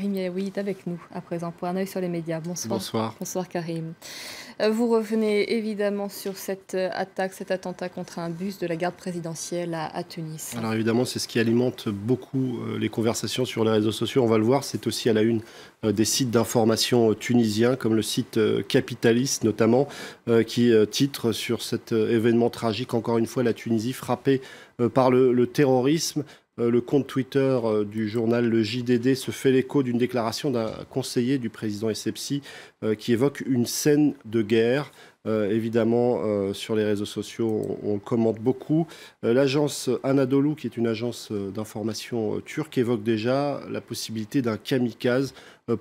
Karim Yaoui est avec nous à présent pour un œil sur les médias. Bonsoir. Bonsoir. Bonsoir Karim. Vous revenez évidemment sur cette attaque, cet attentat contre un bus de la garde présidentielle à Tunis. Alors évidemment, c'est ce qui alimente beaucoup les conversations sur les réseaux sociaux. On va le voir, c'est aussi à la une des sites d'information tunisiens, comme le site Capitaliste notamment, qui titre sur cet événement tragique, encore une fois, la Tunisie frappée par le terrorisme. Le compte Twitter du journal Le JDD se fait l'écho d'une déclaration d'un conseiller du président Essebsi qui évoque une scène de guerre. Évidemment, sur les réseaux sociaux, on le commente beaucoup. L'agence Anadolu, qui est une agence d'information turque, évoque déjà la possibilité d'un kamikaze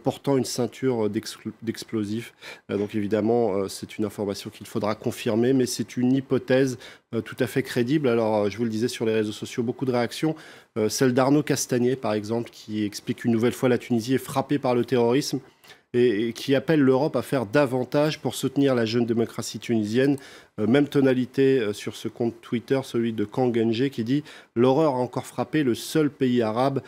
portant une ceinture d'explosifs. Donc évidemment, c'est une information qu'il faudra confirmer, mais c'est une hypothèse tout à fait crédible. Alors, je vous le disais sur les réseaux sociaux, beaucoup de réactions. Celle d'Arnaud Castagnet, par exemple, qui explique une nouvelle fois la Tunisie est frappée par le terrorisme et qui appelle l'Europe à faire davantage pour soutenir la jeune démocratie tunisienne. Même tonalité sur ce compte Twitter, celui de Kangenge, qui dit « L'horreur a encore frappé le seul pays arabe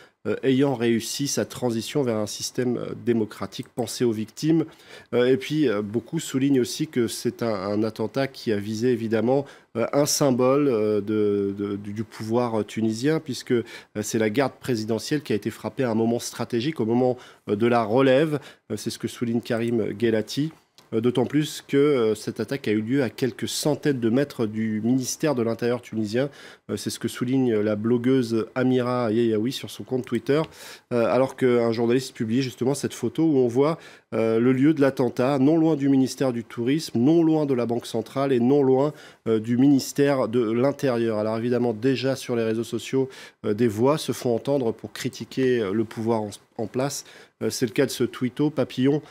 ayant réussi sa transition vers un système démocratique. Pensez aux victimes ». Et puis, beaucoup soulignent aussi que c'est un attentat qui a visé évidemment un symbole du pouvoir tunisien, puisque c'est la garde présidentielle qui a été frappée à un moment stratégique, au moment de la relève. C'est ce que souligne Karim Guellati. D'autant plus que cette attaque a eu lieu à quelques centaines de mètres du ministère de l'Intérieur tunisien. C'est ce que souligne la blogueuse Amira Yeyaoui sur son compte Twitter, alors qu'un journaliste publie justement cette photo où on voit le lieu de l'attentat, non loin du ministère du Tourisme, non loin de la Banque centrale et non loin du ministère de l'Intérieur. Alors évidemment, déjà sur les réseaux sociaux, des voix se font entendre pour critiquer le pouvoir en place. C'est le cas de ce tweeto, Papillon,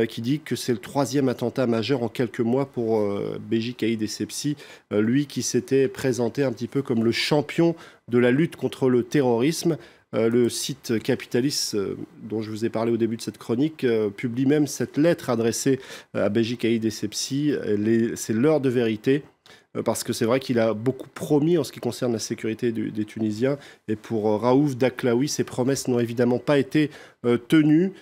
qui dit que c'est le 3e attentat majeur en quelques mois pour Béji Caïd Essebsi, lui qui s'était présenté un petit peu comme le champion de la lutte contre le terrorisme. Le site Capitaliste, dont je vous ai parlé au début de cette chronique, publie même cette lettre adressée à Béji Caïd Essebsi. C'est l'heure de vérité. Parce que c'est vrai qu'il a beaucoup promis en ce qui concerne la sécurité des Tunisiens. Et pour Raouf Daklaoui, ces promesses n'ont évidemment pas été tenues.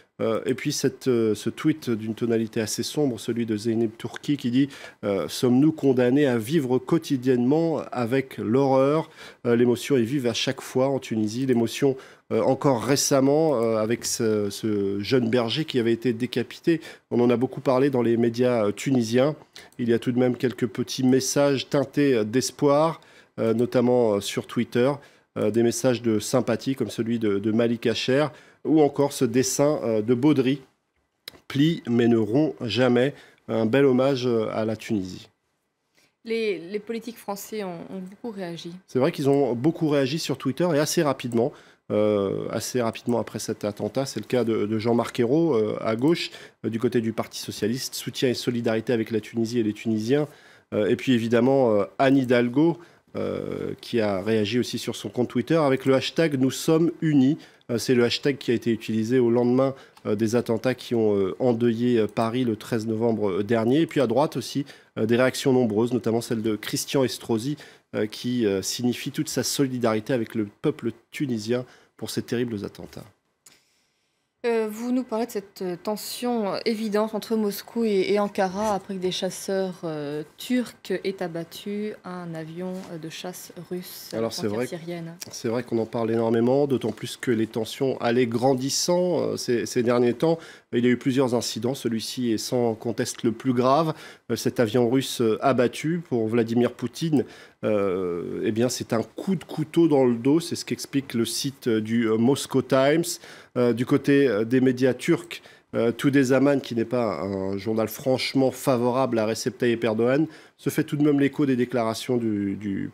Et puis ce tweet d'une tonalité assez sombre, celui de Zeynep Turki, qui dit « Sommes-nous condamnés à vivre quotidiennement avec l'horreur ?» L'émotion est vive à chaque fois en Tunisie. L'émotion encore récemment avec ce jeune berger qui avait été décapité. On en a beaucoup parlé dans les médias tunisiens. Il y a tout de même quelques petits messages teintés d'espoir, notamment sur Twitter. Des messages de sympathie comme celui de Malik Hacher, ou encore ce dessin de Baudry, plie mais ne rompt jamais, un bel hommage à la Tunisie. Les politiques français ont beaucoup réagi. C'est vrai qu'ils ont beaucoup réagi sur Twitter et assez rapidement après cet attentat. C'est le cas de Jean-Marc Ayrault, à gauche, du côté du Parti socialiste, soutien et solidarité avec la Tunisie et les Tunisiens. Et puis évidemment, Anne Hidalgo, qui a réagi aussi sur son compte Twitter avec le hashtag « Nous sommes unis ». C'est le hashtag qui a été utilisé au lendemain des attentats qui ont endeuillé Paris le 13 novembre dernier. Et puis à droite aussi, des réactions nombreuses, notamment celle de Christian Estrosi, qui signifie toute sa solidarité avec le peuple tunisien pour ces terribles attentats. Vous nous parlez de cette tension évidente entre Moscou et Ankara après que des chasseurs turcs aient abattu un avion de chasse russe à la frontière syrienne. C'est vrai qu'on en parle énormément, d'autant plus que les tensions allaient grandissant ces derniers temps. Il y a eu plusieurs incidents, celui-ci est sans conteste le plus grave. Cet avion russe abattu pour Vladimir Poutine, eh bien c'est un coup de couteau dans le dos, c'est ce qu'explique le site du Moscow Times. Du côté des médias turcs, Tudezaman, qui n'est pas un journal franchement favorable à Recep Tayyip Erdogan, se fait tout de même l'écho des déclarations du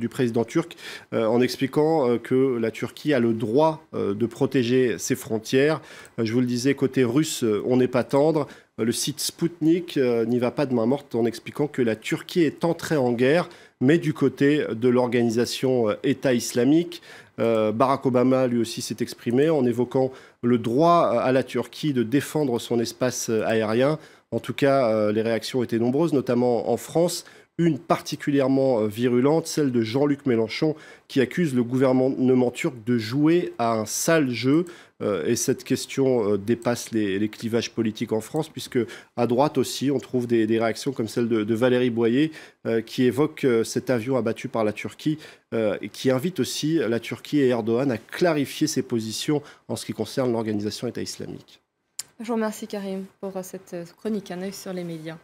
président turc, en expliquant que la Turquie a le droit de protéger ses frontières. Je vous le disais, côté russe, on n'est pas tendre. Le site Sputnik n'y va pas de main morte en expliquant que la Turquie est entrée en guerre, mais du côté de l'organisation État islamique. Barack Obama, lui aussi, s'est exprimé en évoquant le droit à la Turquie de défendre son espace aérien. En tout cas, les réactions étaient nombreuses, notamment en France. Une particulièrement virulente, celle de Jean-Luc Mélenchon, qui accuse le gouvernement turc de jouer à un sale jeu. Et cette question dépasse les clivages politiques en France, puisque à droite aussi, on trouve des réactions comme celle de Valérie Boyer, qui évoque cet avion abattu par la Turquie, et qui invite aussi la Turquie et Erdogan à clarifier ses positions en ce qui concerne l'organisation État islamique. Je vous remercie Karim pour cette chronique, un œil sur les médias.